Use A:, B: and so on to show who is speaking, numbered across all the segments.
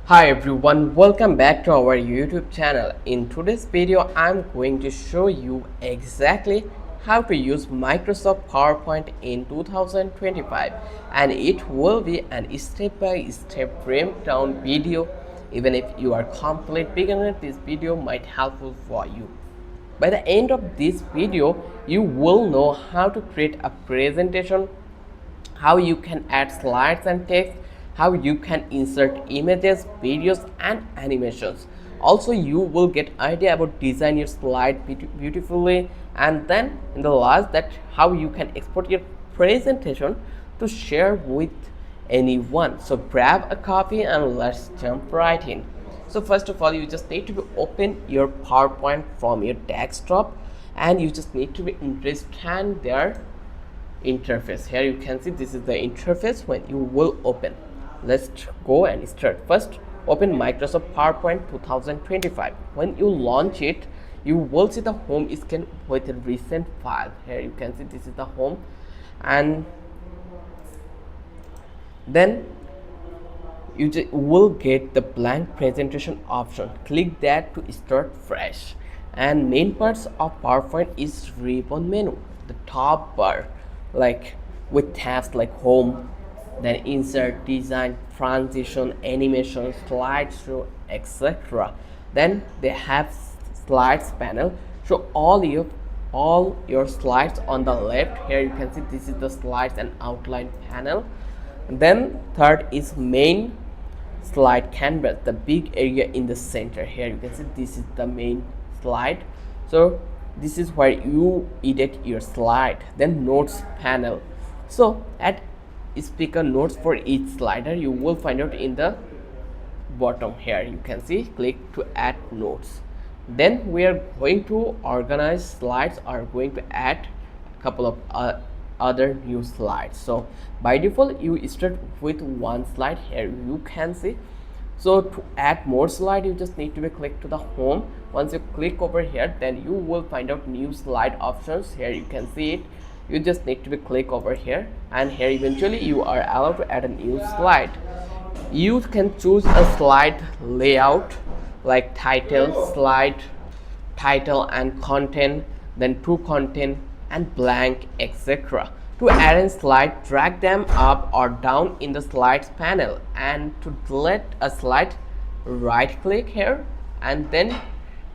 A: Hi everyone, welcome back to our YouTube channel. In today's video, I'm going to show you exactly how to use Microsoft PowerPoint in 2025, and it will be an step-by-step breakdown video. Even if you are complete beginner, this video might helpful for you. By the end of this video, you will know how to create a presentation, how you can add slides and text, how you can insert images, videos and animations. Also, you will get idea about design your slide beautifully, and then in the last, that how you can export your presentation to share with anyone. So grab a copy and let's jump right in. So first of all, you just need to open your PowerPoint from your desktop, and you just need to understand their interface. Here you can see this is the interface when you will open. Let's go and start. First, open Microsoft PowerPoint 2025. When you launch it, you will see the home screen with a recent file. Here you can see this is the home, and then you will get the blank presentation option. Click that to start fresh. And main parts of PowerPoint is ribbon menu, the top bar, like with tabs like home, then insert, design, transition, animation, slideshow, etc. Then they have slides panel, show all your slides on the left. Here you can see this is the slides and outline panel. And then third is main slide canvas, the big area in the center. Here you can see this is the main slide, so this is where you edit your slide. Then notes panel, so add speaker notes for each slider. You will find out in the bottom. Here you can see click to add notes. Then we are going to organize slides, are going to add a couple of other new slides. So by default you start with one slide. Here you can see, so to add more slide you just need to be click to the home. Once you click over here, then you will find out new slide options. Here you can see it, you just need to be click over here, and here eventually you are allowed to add a new slide. You can choose a slide layout like title, slide, title and content, then to content and blank, etc. To arrange slide, drag them up or down in the slides panel, and to delete a slide, right click here, and then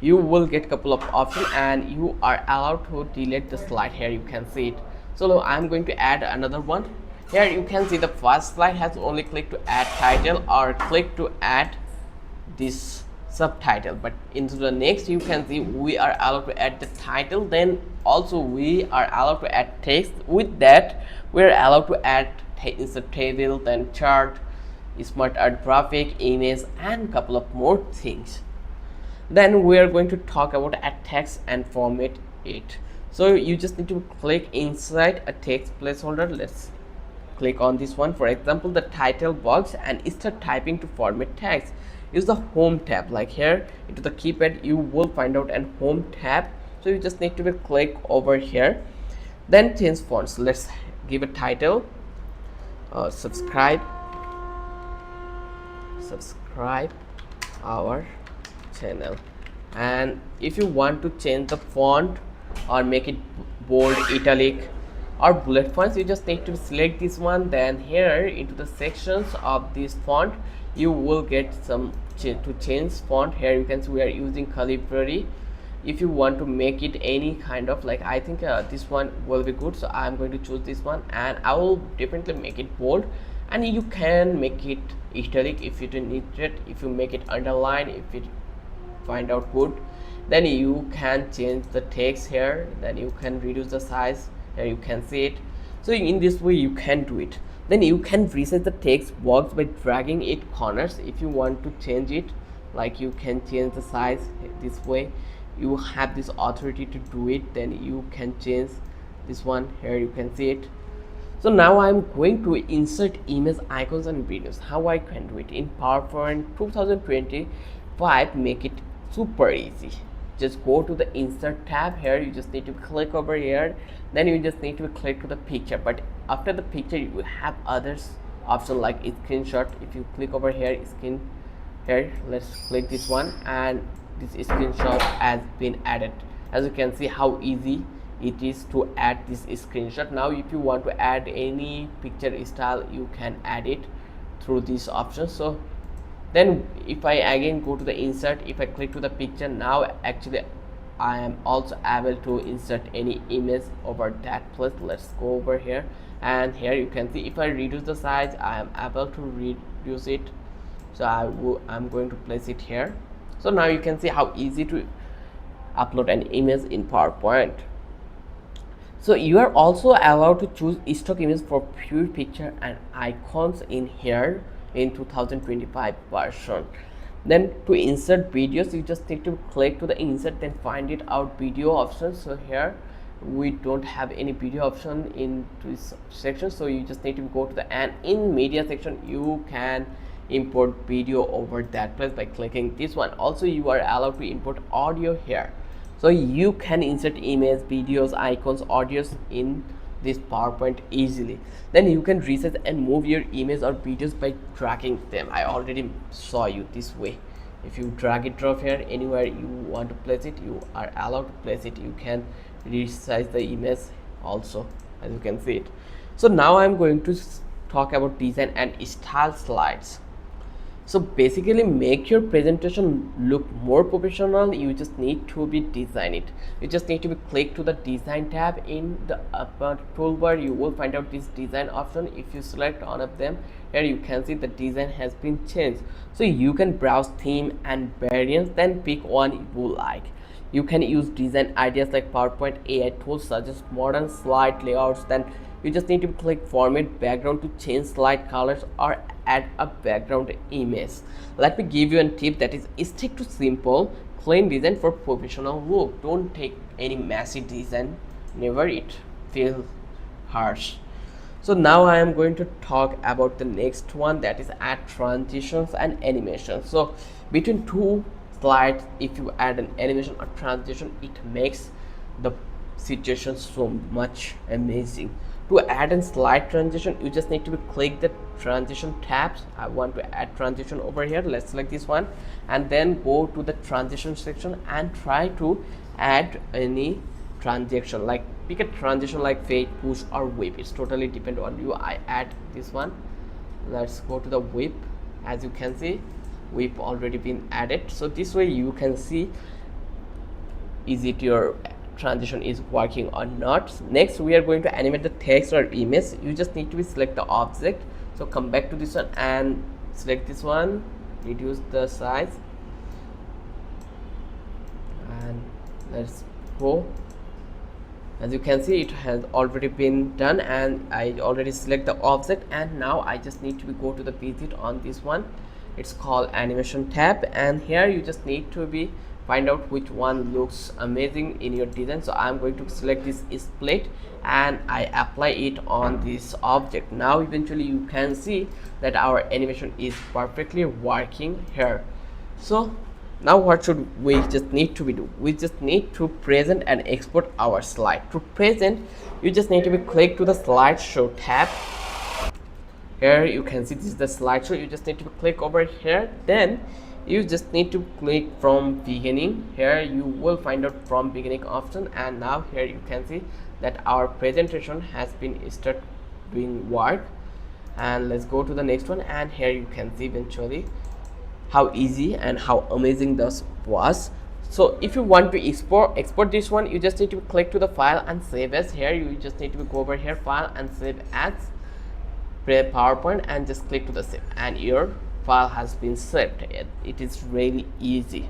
A: you will get a couple of options and you are allowed to delete the slide. Here you can see it. So I'm going to add another one. Here you can see the first slide has only click to add title or click to add this subtitle, but into the next you can see we are allowed to add the title, then also we are allowed to add text. With that we are allowed to add insert table, then chart, smart art, graphic, image and couple of more things. Then we are going to talk about add text and format it. So you just need to click inside a text placeholder. Let's click on this one, for example the title box, and start typing to format text. Use the home tab, like here into the keypad you will find out an home tab, so you just need to be click over here. Then change fonts. Let's give a title, subscribe our channel. And if you want to change the font or make it bold, italic or bullet points, you just need to select this one. Then here into the sections of this font you will get some to change font. Here you can see we are using Calibri. If you want to make it any kind of, like I think this one will be good, so I'm going to choose this one, and I will definitely make it bold. And you can make it italic if you don't need it. If you make it underline, if it find out good, then you can change the text here. Then you can reduce the size. Here you can see it. So in this way you can do it. Then you can reset the text box by dragging it corners. If you want to change it, like you can change the size this way, you have this authority to do it. Then you can change this one. Here you can see it. So now I'm going to insert image, icons and videos. How I can do it in PowerPoint 2025, make it super easy. Just go to the insert tab. Here you just need to click over here, then you just need to click to the picture. But after the picture you have others option like screenshot. If you click over here, Here, let's click this one, and this screenshot has been added. As you can see how easy it is to add this screenshot. Now if you want to add any picture style, you can add it through this option. So then if I again go to the insert, if I click to the picture, now actually I am also able to insert any image over that place. Let's go over here, and here you can see if I reduce the size, I am able to reduce it. So I'm going to place it here. So now you can see how easy to upload an image in PowerPoint. So you are also allowed to choose stock image for pure picture and icons in here in 2025 version. Then to insert videos, you just need to click to the insert, then find it out video option. So here we don't have any video option in this section, so you just need to go to the, and in media section you can import video over that place by clicking this one. Also you are allowed to import audio here, so you can insert image, videos, icons, audios in this PowerPoint easily. Then you can resize and move your image or videos by dragging them. I already saw you this way. If you drag it drop here anywhere you want to place it, you are allowed to place it. You can resize the image also, as you can see it. So now I'm going to talk about design and style slides. So basically, make your presentation look more professional, you just need to be design it. You just need to be click to the design tab in the upper toolbar. You will find out this design option. If you select one of them, here you can see the design has been changed. So you can browse theme and variants, then pick one you like. You can use design ideas like PowerPoint AI tools such as modern slide layouts. Then you just need to click format background to change slide colors or add a background image. Let me give you a tip, that is stick to simple clean design for professional look. Don't take any messy design, never it feel harsh. So now I am going to talk about the next one, that is add transitions and animations. So between two slides, if you add an animation or transition, it makes the situation so much amazing. To add a slide transition, you just need to click the transition tabs. I want to add transition over here. Let's select this one and then go to the transition section and try to add any transition, like pick a transition like fade, push or whip. It's totally depend on you. I add this one. Let's go to the whip. As you can see, whip already been added. So this way you can see is it your transition is working or not. Next we are going to animate the text or image. You just need to select the object. So come back to this one and select this one, reduce the size, and let's go. As you can see, it has already been done and I already select the object, and now I just need to go to the visit on this one. It's called animation tab, and here you just need to be find out which one looks amazing in your design. So I'm going to select this split and I apply it on this object. Now eventually you can see that our animation is perfectly working here. So now what should we just need to do? We just need to present and export our slide. To present, you just need to be click to the slideshow tab. Here you can see this is the slideshow. You just need to click over here, then you just need to click from beginning. Here you will find out from beginning option, and now here you can see that our presentation has been start doing work. And let's go to the next one, and here you can see eventually how easy and how amazing this was. So if you want to export this one, you just need to click to the file and save as. Here you just need to go over here, file and save as PowerPoint, and just click to the save, and your file has been saved. It is really easy.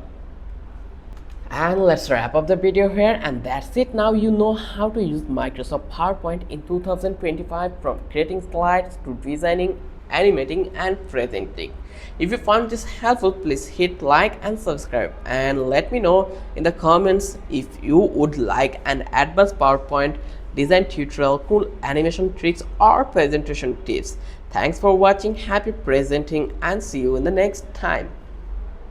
A: And let's wrap up the video here, and that's it. Now you know how to use Microsoft PowerPoint in 2025, from creating slides to designing, animating and presenting. If you found this helpful, please hit like and subscribe, and let me know in the comments if you would like an advanced PowerPoint design tutorial, cool animation tricks or presentation tips. Thanks for watching, happy presenting, and see you in the next time.